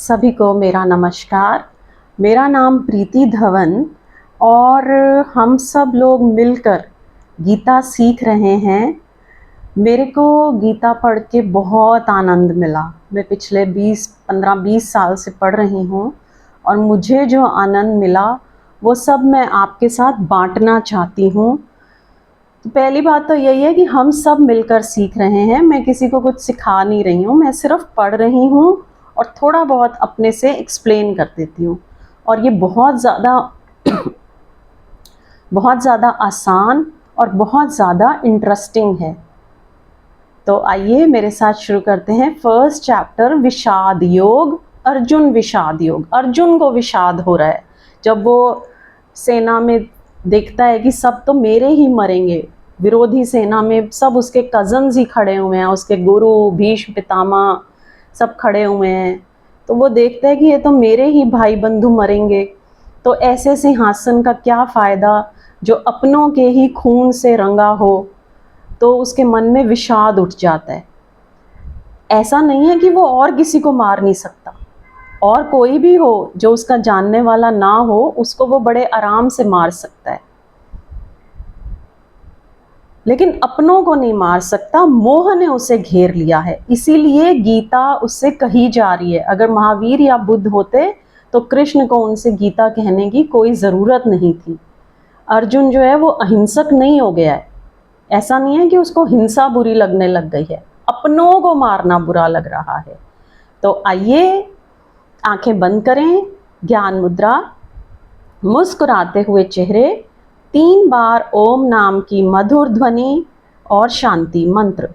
सभी को मेरा नमस्कार। मेरा नाम प्रीति धवन और हम सब लोग मिलकर गीता सीख रहे हैं। मेरे को गीता पढ़ के बहुत आनंद मिला। मैं पिछले 15-20 साल से पढ़ रही हूँ और मुझे जो आनंद मिला वो सब मैं आपके साथ बांटना चाहती हूँ। तो पहली बात तो यही है कि हम सब मिलकर सीख रहे हैं। मैं किसी को कुछ सिखा नहीं रही हूँ, मैं सिर्फ पढ़ रही हूँ और थोड़ा बहुत अपने से एक्सप्लेन कर देती हूँ। और ये बहुत ज़्यादा आसान और बहुत ज़्यादा इंटरेस्टिंग है। तो आइए मेरे साथ शुरू करते हैं। फर्स्ट चैप्टर, विषाद योग। अर्जुन विषाद योग। अर्जुन को विषाद हो रहा है जब वो सेना में देखता है कि सब तो मेरे ही मरेंगे। विरोधी सेना में सब उसके कज़न्स ही खड़े हुए हैं, उसके गुरु भीष्म पितामह सब खड़े हुए हैं। तो वो देखता है कि ये तो मेरे ही भाई बंधु मरेंगे, तो ऐसे सिंहासन का क्या फ़ायदा जो अपनों के ही खून से रंगा हो। तो उसके मन में विषाद उठ जाता है। ऐसा नहीं है कि वो और किसी को मार नहीं सकता, और कोई भी हो जो उसका जानने वाला ना हो उसको वो बड़े आराम से मार सकता है, लेकिन अपनों को नहीं मार सकता। मोह ने उसे घेर लिया है, इसीलिए गीता उससे कही जा रही है। अगर महावीर या बुद्ध होते तो कृष्ण को उनसे गीता कहने की कोई ज़रूरत नहीं थी। अर्जुन जो है वो अहिंसक नहीं हो गया है। ऐसा नहीं है कि उसको हिंसा बुरी लगने लग गई है, अपनों को मारना बुरा लग रहा है। तो आइए आंखें बंद करें, ज्ञान मुद्रा, मुस्कुराते हुए चेहरे, 3 बार ओम नाम की मधुर ध्वनि और शांति मंत्र।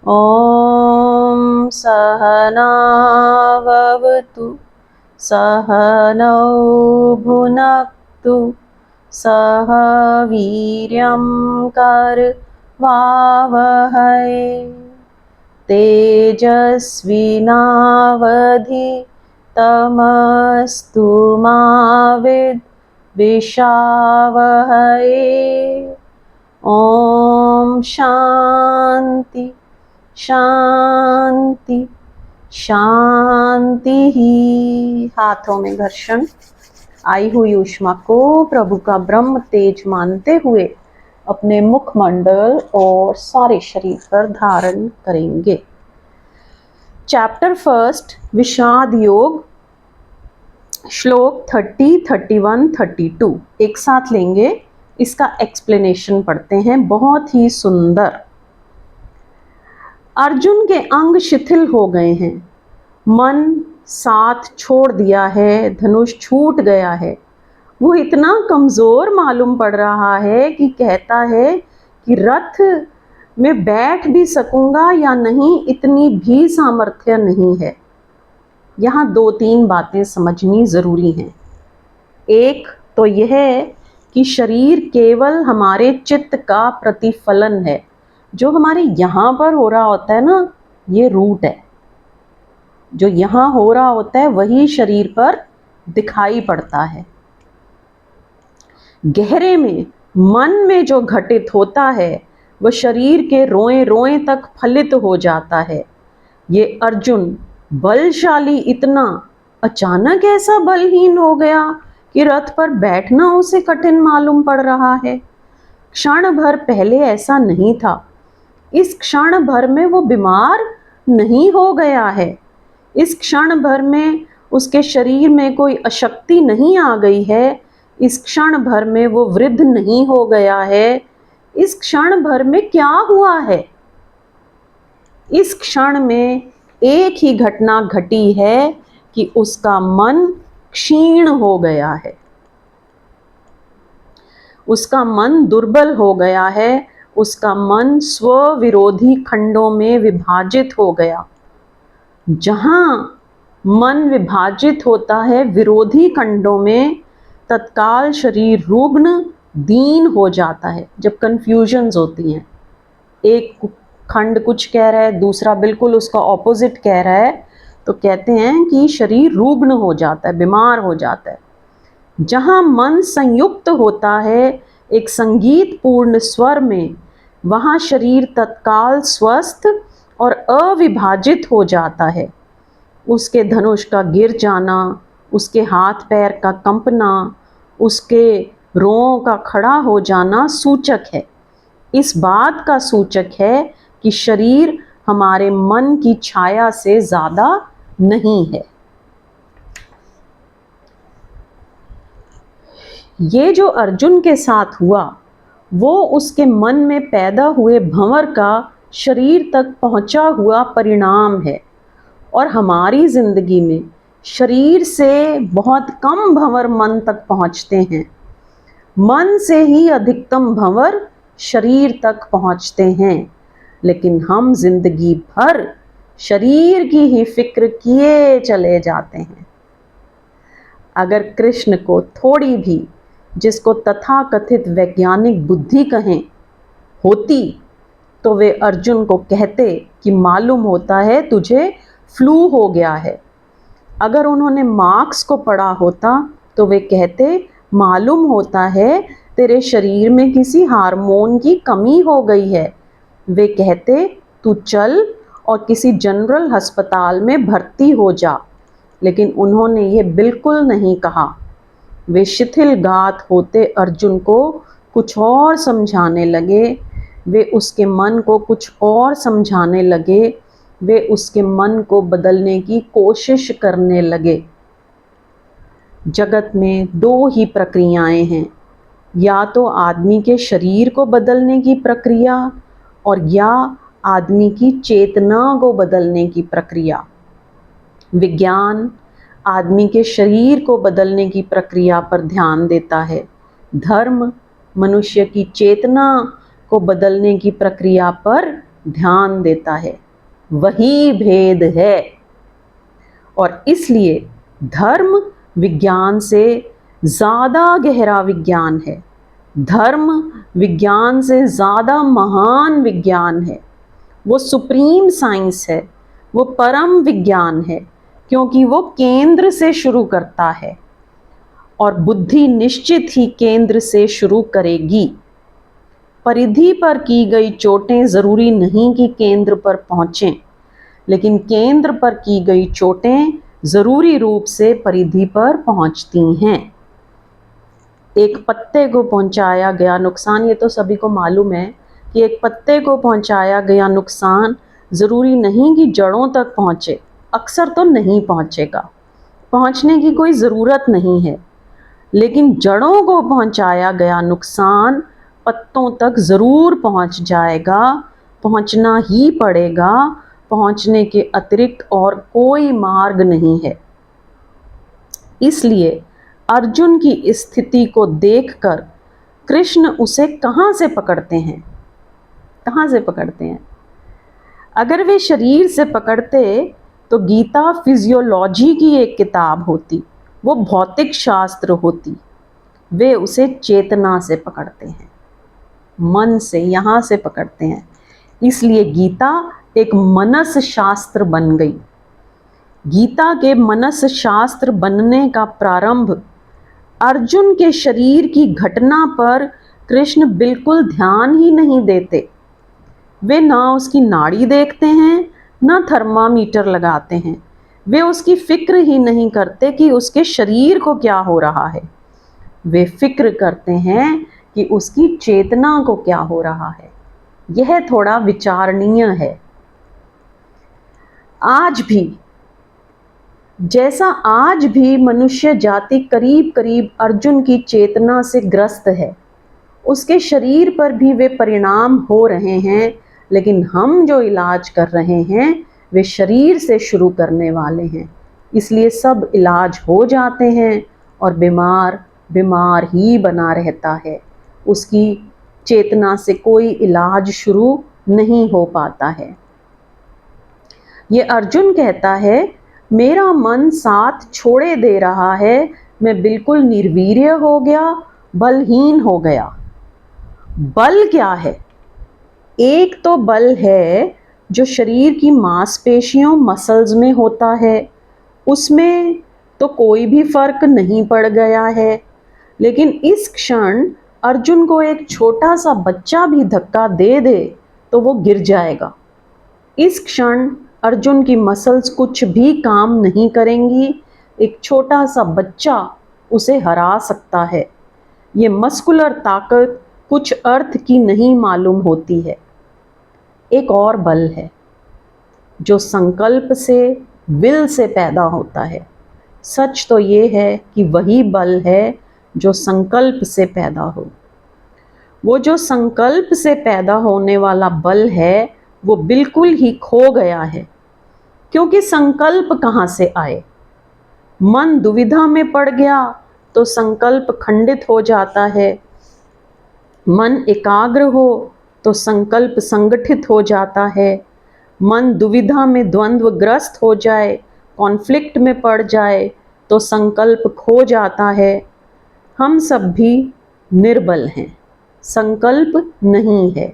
ॐ सहनाववतु सहनौ भुनक्तु सह वीर्यं करवावहै तेजस्विनावधीतमस्तु मा विद्विषावहै। ॐ शांति शांति शांति ही। हाथों में घर्षण, आई हुई ऊष्मा को प्रभु का ब्रह्म तेज मानते हुए अपने मुखमंडल और सारे शरीर पर धारण करेंगे। चैप्टर फर्स्ट, विषाद योग, श्लोक 30, 31, 32 एक साथ लेंगे। इसका एक्सप्लेनेशन पढ़ते हैं, बहुत ही सुंदर। अर्जुन के अंग शिथिल हो गए हैं, मन साथ छोड़ दिया है, धनुष छूट गया है। वो इतना कमज़ोर मालूम पड़ रहा है कि कहता है कि रथ में बैठ भी सकूंगा या नहीं, इतनी भी सामर्थ्य नहीं है। यहाँ 2-3 बातें समझनी ज़रूरी हैं। एक तो यह है कि शरीर केवल हमारे चित्त का प्रतिफलन है। जो हमारे यहाँ पर हो रहा होता है ना, ये रूट है। जो यहाँ हो रहा होता है वही शरीर पर दिखाई पड़ता है। गहरे में मन में जो घटित होता है वह शरीर के रोए रोए तक फलित हो जाता है। ये अर्जुन बलशाली इतना अचानक ऐसा बलहीन हो गया कि रथ पर बैठना उसे कठिन मालूम पड़ रहा है। क्षण भर पहले ऐसा नहीं था। इस क्षण भर में वो बीमार नहीं हो गया है। इस क्षण भर में उसके शरीर में कोई अशक्ति नहीं आ गई है। इस क्षण भर में वो वृद्ध नहीं हो गया है। इस क्षण भर में क्या हुआ है? इस क्षण में एक ही घटना घटी है कि उसका मन क्षीण हो गया है, उसका मन दुर्बल हो गया है, उसका मन स्व विरोधी खंडों में विभाजित हो गया। जहां मन विभाजित होता है विरोधी खंडों में, तत्काल शरीर रुग्ण दीन हो जाता है। जब कन्फ्यूजन्स होती हैं, एक खंड कुछ कह रहा है, दूसरा बिल्कुल उसका ऑपोजिट कह रहा है, तो कहते हैं कि शरीर रुग्ण हो जाता है, बीमार हो जाता है। जहाँ मन संयुक्त होता है एक संगीत पूर्ण स्वर में, वहाँ शरीर तत्काल स्वस्थ और अविभाजित हो जाता है। उसके धनुष का गिर जाना, उसके हाथ पैर का कंपना, उसके रोंों का खड़ा हो जाना सूचक है, इस बात का सूचक है कि शरीर हमारे मन की छाया से ज़्यादा नहीं है। ये जो अर्जुन के साथ हुआ वो उसके मन में पैदा हुए भंवर का शरीर तक पहुंचा हुआ परिणाम है। और हमारी ज़िंदगी में शरीर से बहुत कम भंवर मन तक पहुंचते हैं, मन से ही अधिकतम भंवर शरीर तक पहुंचते हैं। लेकिन हम जिंदगी भर शरीर की ही फिक्र किए चले जाते हैं। अगर कृष्ण को थोड़ी भी, जिसको तथाकथित वैज्ञानिक बुद्धि कहें, होती तो वे अर्जुन को कहते कि मालूम होता है तुझे फ्लू हो गया है। अगर उन्होंने मार्क्स को पढ़ा होता तो वे कहते मालूम होता है तेरे शरीर में किसी हार्मोन की कमी हो गई है। वे कहते तू चल और किसी जनरल अस्पताल में भर्ती हो जा। लेकिन उन्होंने ये बिल्कुल नहीं कहा। वे शिथिल गात होते अर्जुन को कुछ और समझाने लगे, वे उसके मन को कुछ और समझाने लगे, वे उसके मन को बदलने की कोशिश करने लगे। जगत में दो ही प्रक्रियाएं हैं, या तो आदमी के शरीर को बदलने की प्रक्रिया और या आदमी की चेतना को बदलने की प्रक्रिया। विज्ञान आदमी के शरीर को बदलने की प्रक्रिया पर ध्यान देता है, धर्म मनुष्य की चेतना को बदलने की प्रक्रिया पर ध्यान देता है। वही भेद है। और इसलिए धर्म विज्ञान से ज़्यादा गहरा विज्ञान है, धर्म विज्ञान से ज़्यादा महान विज्ञान है। वो सुप्रीम साइंस है, वो परम विज्ञान है, क्योंकि वो केंद्र से शुरू करता है और बुद्धि निश्चित ही केंद्र से शुरू करेगी। परिधि पर की गई चोटें ज़रूरी नहीं कि केंद्र पर पहुँचें, लेकिन केंद्र पर की गई चोटें ज़रूरी रूप से परिधि पर पहुँचती हैं। एक पत्ते को पहुँचाया गया नुकसान, ये तो सभी को मालूम है कि एक पत्ते को पहुँचाया गया नुकसान ज़रूरी नहीं कि जड़ों तक पहुँचे, अक्सर तो नहीं पहुँचेगा, पहुँचने की कोई ज़रूरत नहीं है। लेकिन जड़ों को पहुँचाया गया नुकसान पत्तों तक ज़रूर पहुँच जाएगा, पहुँचना ही पड़ेगा, पहुँचने के अतिरिक्त और कोई मार्ग नहीं है। इसलिए अर्जुन की स्थिति को देखकर कृष्ण उसे कहाँ से पकड़ते हैं? कहाँ से पकड़ते हैं? अगर वे शरीर से पकड़ते तो गीता फिजियोलॉजी की एक किताब होती, वो भौतिक शास्त्र होती। वे उसे चेतना से पकड़ते हैं, मन से, यहाँ से पकड़ते हैं। इसलिए गीता एक मनस शास्त्र बन गई। गीता के मनस शास्त्र बनने का प्रारंभ अर्जुन के शरीर की घटना पर कृष्ण बिल्कुल ध्यान ही नहीं देते। वे ना उसकी नाड़ी देखते हैं, ना थर्मामीटर लगाते हैं। वे उसकी फिक्र ही नहीं करते कि उसके शरीर को क्या हो रहा है। वे फिक्र करते हैं कि उसकी चेतना को क्या हो रहा है। यह थोड़ा विचारणीय है। आज भी, जैसा आज भी मनुष्य जाति करीब करीब अर्जुन की चेतना से ग्रस्त है, उसके शरीर पर भी वे परिणाम हो रहे हैं। लेकिन हम जो इलाज कर रहे हैं वे शरीर से शुरू करने वाले हैं। इसलिए सब इलाज हो जाते हैं और बीमार बीमार ही बना रहता है। उसकी चेतना से कोई इलाज शुरू नहीं हो पाता है। ये अर्जुन कहता है, मेरा मन साथ छोड़े दे रहा है, मैं बिल्कुल निर्वीर्य हो गया, बलहीन हो गया। बल क्या है? एक तो बल है जो शरीर की मांसपेशियों मसल्स में होता है, उसमें तो कोई भी फर्क नहीं पड़ गया है। लेकिन इस क्षण अर्जुन को एक छोटा सा बच्चा भी धक्का दे दे तो वो गिर जाएगा। इस क्षण अर्जुन की मसल्स कुछ भी काम नहीं करेंगी, एक छोटा सा बच्चा उसे हरा सकता है। ये मस्कुलर ताकत कुछ अर्थ की नहीं मालूम होती है। एक और बल है जो संकल्प से, विल से पैदा होता है। सच तो ये है कि वही बल है जो संकल्प से पैदा हो। वो जो संकल्प से पैदा होने वाला बल है वो बिल्कुल ही खो गया है, क्योंकि संकल्प कहाँ से आए? मन दुविधा में पड़ गया तो संकल्प खंडित हो जाता है। मन एकाग्र हो तो संकल्प संगठित हो जाता है। मन दुविधा में द्वंद्वग्रस्त हो जाए, कॉन्फ्लिक्ट में पड़ जाए तो संकल्प खो जाता है। हम सब भी निर्बल हैं, संकल्प नहीं है।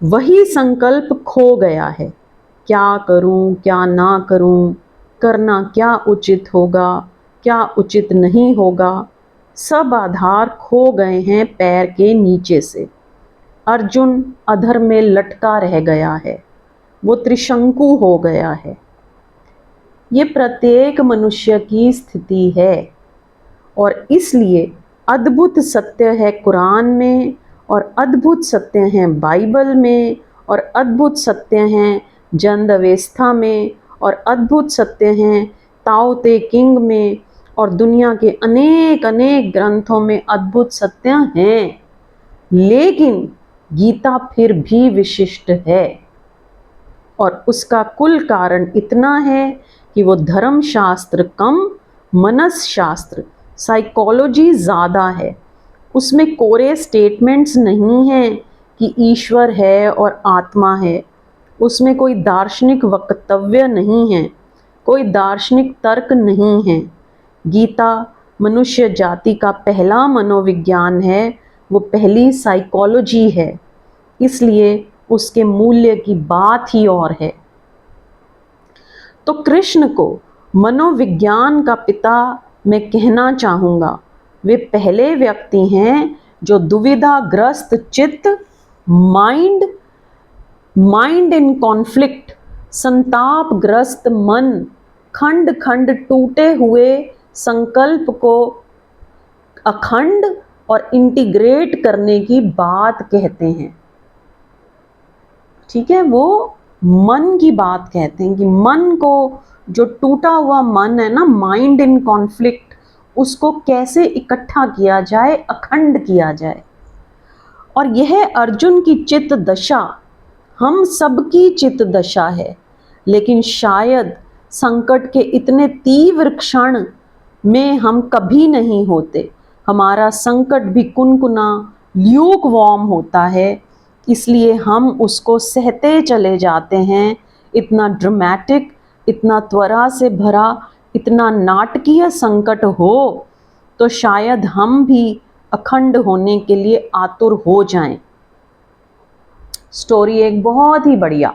वही संकल्प खो गया है। क्या करूं, क्या ना करूं, करना क्या उचित होगा, क्या उचित नहीं होगा, सब आधार खो गए हैं पैर के नीचे से। अर्जुन अधर में लटका रह गया है, वो त्रिशंकु हो गया है। ये प्रत्येक मनुष्य की स्थिति है और इसलिए अद्भुत सत्य है कुरान में, और अद्भुत सत्य हैं बाइबल में, और अद्भुत सत्य हैं जंद अवेस्था में, और अद्भुत सत्य हैं ताओ ते किंग में, और दुनिया के अनेक अनेक ग्रंथों में अद्भुत सत्य हैं। लेकिन गीता फिर भी विशिष्ट है, और उसका कुल कारण इतना है कि वो धर्मशास्त्र कम, मनसशास्त्र, साइकोलॉजी ज़्यादा है। उसमें कोरे स्टेटमेंट्स नहीं हैं कि ईश्वर है और आत्मा है। उसमें कोई दार्शनिक वक्तव्य नहीं है, कोई दार्शनिक तर्क नहीं है। गीता मनुष्य जाति का पहला मनोविज्ञान है, वो पहली साइकोलॉजी है, इसलिए उसके मूल्य की बात ही और है। तो कृष्ण को मनोविज्ञान का पिता मैं कहना चाहूँगा। वे पहले व्यक्ति हैं जो दुविधाग्रस्त चित्त, माइंड इन कॉन्फ्लिक्ट, संतापग्रस्त मन, खंड खंड टूटे हुए संकल्प को अखंड और इंटीग्रेट करने की बात कहते हैं। ठीक है, वो मन की बात कहते हैं कि मन को, जो टूटा हुआ मन है ना, माइंड इन कॉन्फ्लिक्ट, उसको कैसे इकट्ठा किया जाए, अखंड किया जाए। और यह अर्जुन की चित्त दशा हम सबकी चित्त दशा है। लेकिन शायद संकट के इतने तीव्र क्षण में हम कभी नहीं होते। हमारा संकट भी कुनकुना, ल्यूक वार्म होता है, इसलिए हम उसको सहते चले जाते हैं। इतना ड्रामेटिक, इतना त्वरा से भरा, इतना नाटकीय संकट हो तो शायद हम भी अखंड होने के लिए आतुर हो जाएं। स्टोरी एक बहुत ही बढ़िया।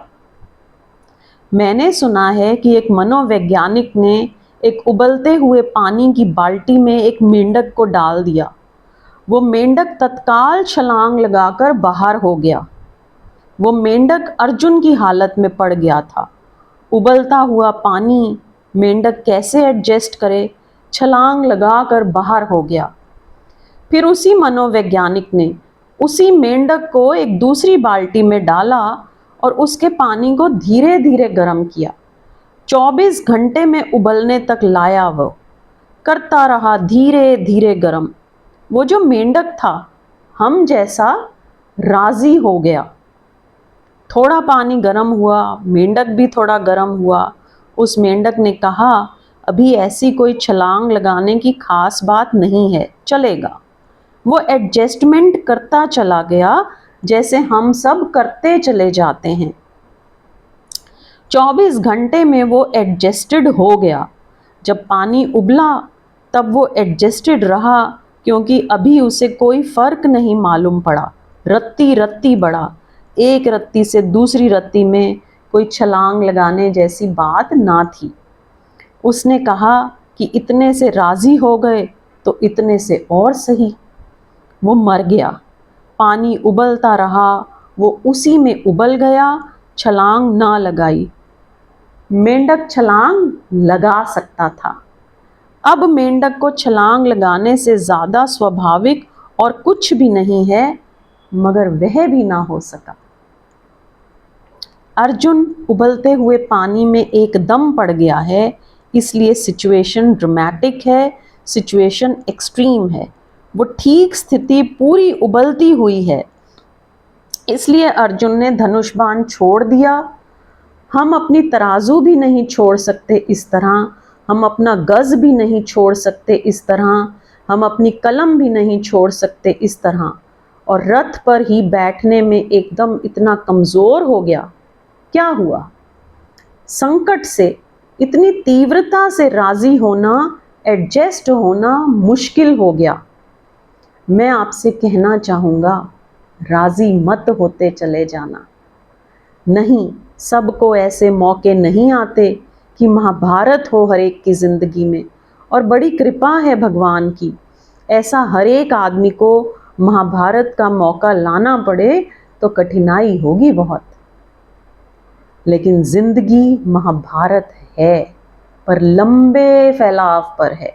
मैंने सुना है कि एक मनोवैज्ञानिक ने एक उबलते हुए पानी की बाल्टी में एक मेंढक को डाल दिया। वो मेंढक तत्काल छलांग लगाकर बाहर हो गया। वो मेंढक अर्जुन की हालत में पड़ गया था। उबलता हुआ पानी, मेंढक कैसे एडजस्ट करे, छलांग लगाकर बाहर हो गया। फिर उसी मनोवैज्ञानिक ने उसी मेंढक को एक दूसरी बाल्टी में डाला और उसके पानी को धीरे धीरे गर्म किया। 24 घंटे में उबलने तक लाया। वो करता रहा धीरे धीरे गर्म। वो जो मेंढक था हम जैसा राजी हो गया। थोड़ा पानी गर्म हुआ, मेंढक भी थोड़ा गर्म हुआ। उस मेंढक ने कहा, अभी ऐसी कोई छलांग लगाने की खास बात नहीं है, चलेगा। वो एडजस्टमेंट करता चला गया, जैसे हम सब करते चले जाते हैं। 24 घंटे में वो एडजस्टेड हो गया। जब पानी उबला तब वो एडजस्टेड रहा, क्योंकि अभी उसे कोई फर्क नहीं मालूम पड़ा। रत्ती रत्ती बढ़ा, एक रत्ती से दूसरी रत्ती में कोई छलांग लगाने जैसी बात ना थी। उसने कहा कि इतने से राजी हो गए तो इतने से और सही। वो मर गया। पानी उबलता रहा, वो उसी में उबल गया, छलांग ना लगाई। मेंढक छलांग लगा सकता था। अब मेंढक को छलांग लगाने से ज़्यादा स्वाभाविक और कुछ भी नहीं है, मगर वह भी ना हो सका। अर्जुन उबलते हुए पानी में एकदम पड़ गया है, इसलिए सिचुएशन ड्रामेटिक है, सिचुएशन एक्सट्रीम है। वो ठीक स्थिति पूरी उबलती हुई है, इसलिए अर्जुन ने धनुष बाण छोड़ दिया। हम अपनी तराजू भी नहीं छोड़ सकते इस तरह, हम अपना गज भी नहीं छोड़ सकते इस तरह, हम अपनी कलम भी नहीं छोड़ सकते इस तरह। और रथ पर ही बैठने में एकदम इतना कमज़ोर हो गया। क्या हुआ? संकट से इतनी तीव्रता से राजी होना, एडजस्ट होना मुश्किल हो गया। मैं आपसे कहना चाहूँगा, राजी मत होते चले जाना। नहीं, सबको ऐसे मौके नहीं आते कि महाभारत हो हर एक की ज़िंदगी में, और बड़ी कृपा है भगवान की। ऐसा हर एक आदमी को महाभारत का मौका लाना पड़े तो कठिनाई होगी बहुत। लेकिन ज़िंदगी महाभारत है, पर लंबे फैलाव पर है।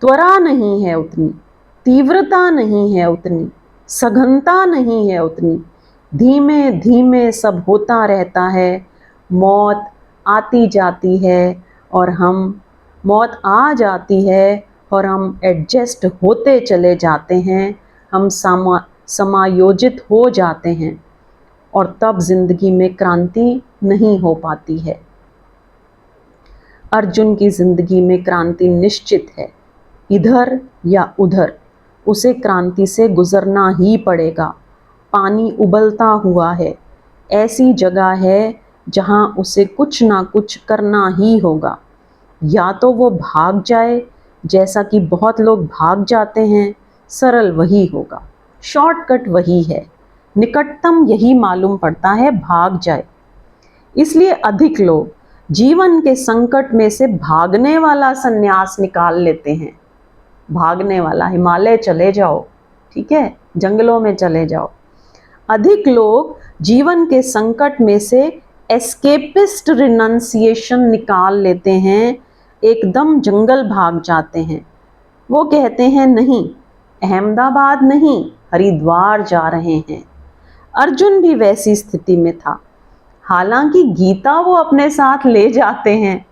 त्वरा नहीं है उतनी, तीव्रता नहीं है उतनी, सघनता नहीं है उतनी। धीमे धीमे सब होता रहता है। मौत आती जाती है और मौत आ जाती है और हम एडजस्ट होते चले जाते हैं, हम समायोजित हो जाते हैं, और तब जिंदगी में क्रांति नहीं हो पाती है। अर्जुन की जिंदगी में क्रांति निश्चित है, इधर या उधर उसे क्रांति से गुजरना ही पड़ेगा। पानी उबलता हुआ है, ऐसी जगह है जहां उसे कुछ ना कुछ करना ही होगा। या तो वो भाग जाए, जैसा कि बहुत लोग भाग जाते हैं, सरल वही होगा, शॉर्टकट वही है, निकटतम यही मालूम पड़ता है, भाग जाए। इसलिए अधिक लोग जीवन के संकट में से भागने वाला संन्यास निकाल लेते हैं। भागने वाला, हिमालय चले जाओ, ठीक है, जंगलों में चले जाओ। अधिक लोग जीवन के संकट में से एस्केपिस्ट रिनंसिएशन निकाल लेते हैं, एकदम जंगल भाग जाते हैं। वो कहते हैं नहीं, अहमदाबाद नहीं, हरिद्वार जा रहे हैं। अर्जुन भी वैसी स्थिति में था। हालांकि गीता वो अपने साथ ले जाते हैं,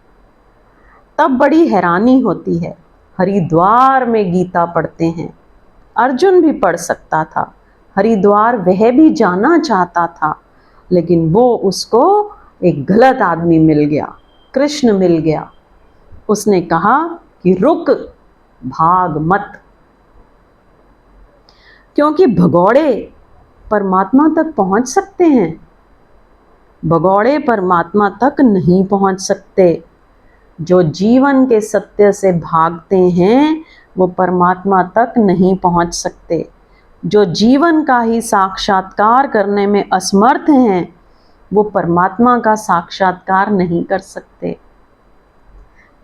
तब बड़ी हैरानी होती है। हरिद्वार में गीता पढ़ते हैं। अर्जुन भी पढ़ सकता था, हरिद्वार वह भी जाना चाहता था, लेकिन वो उसको एक गलत आदमी मिल गया, कृष्ण मिल गया। उसने कहा कि रुक, भाग मत, क्योंकि भगौड़े परमात्मा तक पहुंच सकते हैं, भगौड़े परमात्मा तक नहीं पहुंच सकते। जो जीवन के सत्य से भागते हैं वो परमात्मा तक नहीं पहुंच सकते। जो जीवन का ही साक्षात्कार करने में असमर्थ हैं वो परमात्मा का साक्षात्कार नहीं कर सकते,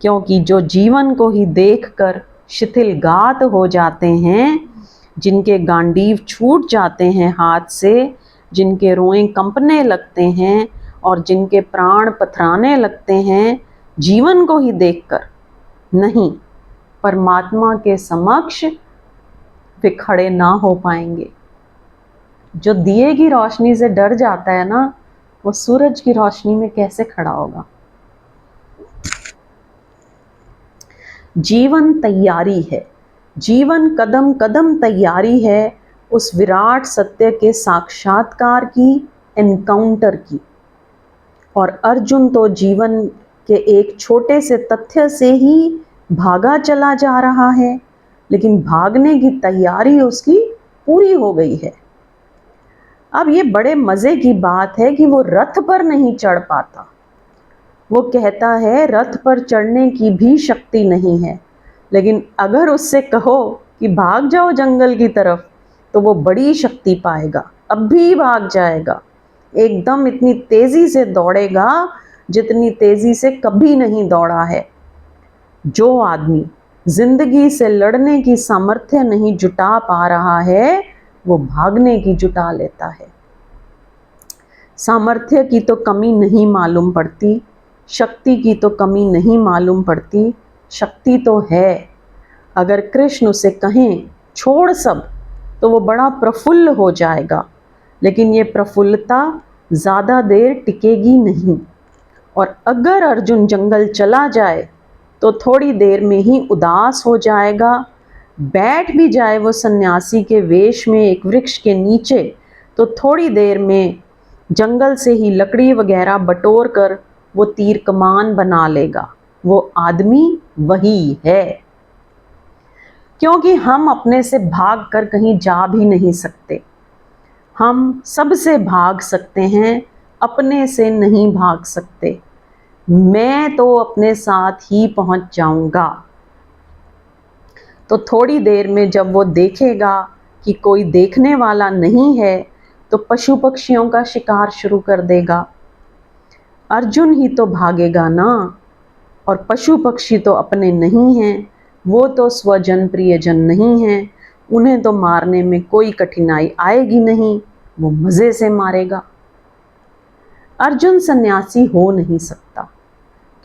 क्योंकि जो जीवन को ही देखकर शिथिलगात हो जाते हैं, जिनके गांडीव छूट जाते हैं हाथ से, जिनके रोएं कंपने लगते हैं और जिनके प्राण पथराने लगते हैं जीवन को ही देखकर, नहीं, परमात्मा के समक्ष वे खड़े ना हो पाएंगे। जो दिए की रोशनी से डर जाता है ना, वो सूरज की रोशनी में कैसे खड़ा होगा। जीवन तैयारी है, जीवन कदम कदम तैयारी है उस विराट सत्य के साक्षात्कार की, एनकाउंटर की। और अर्जुन तो जीवन के एक छोटे से तथ्य से ही भागा चला जा रहा है, लेकिन भागने की तैयारी उसकी पूरी हो गई है। अब ये बड़े मज़े की बात है कि वो रथ पर नहीं चढ़ पाता। वो कहता है रथ पर चढ़ने की भी शक्ति नहीं है, लेकिन अगर उससे कहो कि भाग जाओ जंगल की तरफ तो वो बड़ी शक्ति पाएगा, अब भी भाग जाएगा, एकदम इतनी तेजी से दौड़ेगा जितनी तेजी से कभी नहीं दौड़ा है। जो आदमी जिंदगी से लड़ने की सामर्थ्य नहीं जुटा पा रहा है वो भागने की जुटा लेता है। सामर्थ्य की तो कमी नहीं मालूम पड़ती, शक्ति की तो कमी नहीं मालूम पड़ती, शक्ति तो है। अगर कृष्ण उसे कहें छोड़ सब तो वो बड़ा प्रफुल्ल हो जाएगा, लेकिन ये प्रफुल्लता ज़्यादा देर टिकेगी नहीं। और अगर अर्जुन जंगल चला जाए तो थोड़ी देर में ही उदास हो जाएगा। बैठ भी जाए वो सन्यासी के वेश में एक वृक्ष के नीचे तो थोड़ी देर में जंगल से ही लकड़ी वगैरह बटोर कर वो तीर कमान बना लेगा। वो आदमी वही है, क्योंकि हम अपने से भाग कर कहीं जा भी नहीं सकते। हम सबसे भाग सकते हैं, अपने से नहीं भाग सकते। मैं तो अपने साथ ही पहुंच जाऊंगा। तो थोड़ी देर में जब वो देखेगा कि कोई देखने वाला नहीं है तो पशु पक्षियों का शिकार शुरू कर देगा। अर्जुन ही तो भागेगा ना, और पशु पक्षी तो अपने नहीं हैं, वो तो स्वजन प्रियजन नहीं हैं, उन्हें तो मारने में कोई कठिनाई आएगी नहीं, वो मज़े से मारेगा। अर्जुन सन्यासी हो नहीं सकता,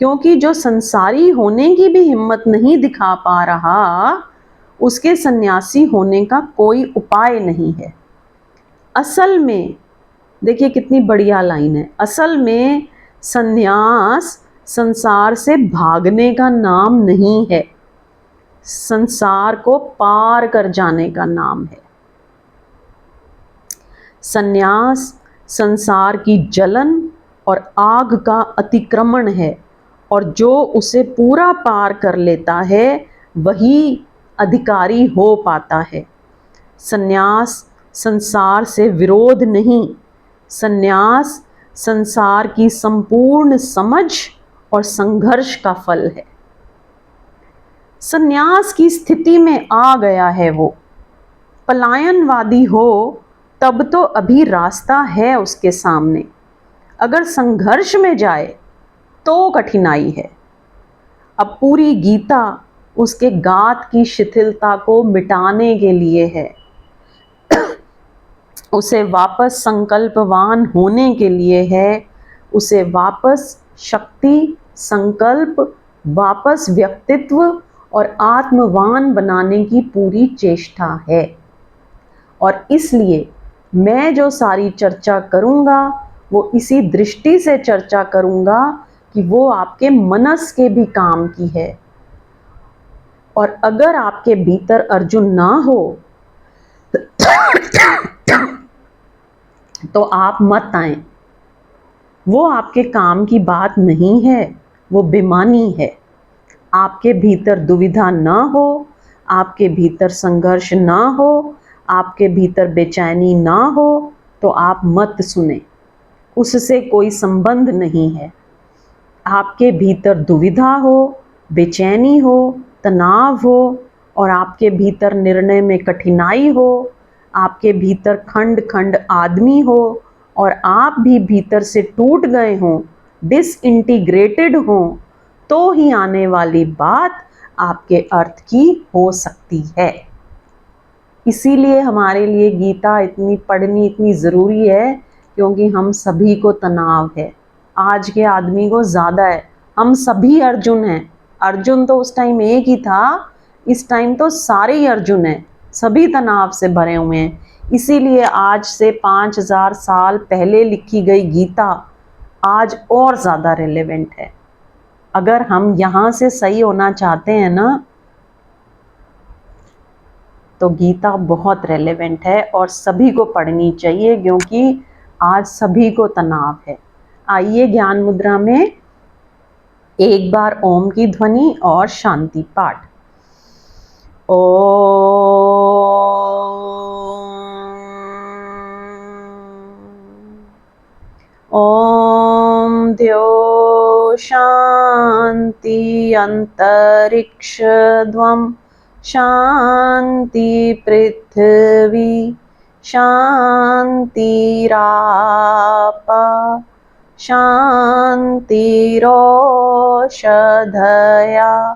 क्योंकि जो संसारी होने की भी हिम्मत नहीं दिखा पा रहा उसके सन्यासी होने का कोई उपाय नहीं है। असल में देखिए कितनी बढ़िया लाइन है, असल में सन्यास संसार से भागने का नाम नहीं है, संसार को पार कर जाने का नाम है। सन्यास संसार की जलन और आग का अतिक्रमण है, और जो उसे पूरा पार कर लेता है वही अधिकारी हो पाता है। सन्यास संसार से विरोध नहीं, सन्यास संसार की संपूर्ण समझ और संघर्ष का फल है। सन्यास की स्थिति में आ गया है वो, पलायनवादी हो तब तो अभी रास्ता है उसके सामने, अगर संघर्ष में जाए तो कठिनाई है। अब पूरी गीता उसके गात की शिथिलता को मिटाने के लिए है, उसे वापस संकल्पवान होने के लिए है, उसे वापस शक्ति, संकल्प, वापस व्यक्तित्व और आत्मवान बनाने की पूरी चेष्टा है। और इसलिए मैं जो सारी चर्चा करूँगा वो इसी दृष्टि से चर्चा करूँगा कि वो आपके मनस के भी काम की है। और अगर आपके भीतर अर्जुन ना हो तो आप मत आएं, वो आपके काम की बात नहीं है, वो बेमानी है। आपके भीतर दुविधा ना हो, आपके भीतर संघर्ष ना हो, आपके भीतर बेचैनी ना हो तो आप मत सुने, उससे कोई संबंध नहीं है। आपके भीतर दुविधा हो, बेचैनी हो, तनाव हो, और आपके भीतर निर्णय में कठिनाई हो, आपके भीतर खंड खंड आदमी हो, और आप भी भीतर से टूट गए हों, डिसइंटीग्रेटेड हों, तो ही आने वाली बात आपके अर्थ की हो सकती है। इसीलिए हमारे लिए गीता इतनी पढ़नी इतनी ज़रूरी है, क्योंकि हम सभी को तनाव है, आज के आदमी को ज़्यादा है। हम सभी अर्जुन हैं, अर्जुन तो उस टाइम एक ही था, इस टाइम तो सारे ही अर्जुन हैं, सभी तनाव से भरे हुए हैं। इसीलिए आज से 5000 साल पहले लिखी गई गीता आज और ज़्यादा रेलेवेंट है। अगर हम यहाँ से सही होना चाहते हैं ना तो गीता बहुत रेलेवेंट है और सभी को पढ़नी चाहिए, क्योंकि आज सभी को तनाव है। आइए ज्ञान मुद्रा में एक बार ओम की ध्वनि और शांति पाठ। ओम द्यो शान्ति अन्तरिक्षध्वं शान्ति पृथिवी शान्तिरापः शान्तिरोषधयः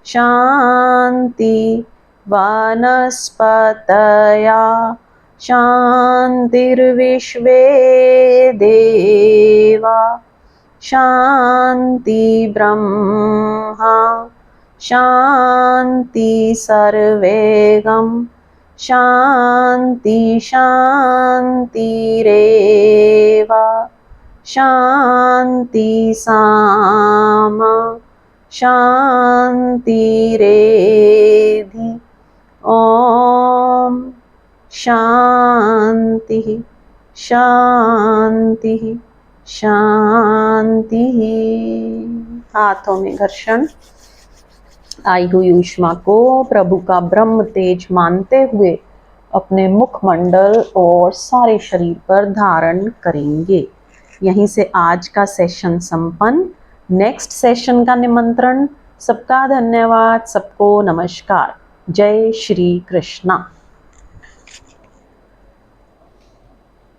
शान्ति वनस्पतयः शान्तिर्विश्वे देवा शान्ति ब्रह्मा शान्ति सर्वेगं शान्ति शान्तिरेव शान्ति सामा शान्तिरेधि ॐ शांति शांति शांति। हाथों में घर्षण। आई हुई ऊष्मा को प्रभु का ब्रह्म तेज मानते हुए अपने मुखमंडल और सारे शरीर पर धारण करेंगे। यहीं से आज का सेशन संपन्न। नेक्स्ट सेशन का निमंत्रण। सबका धन्यवाद, सबको नमस्कार। जय श्री कृष्णा।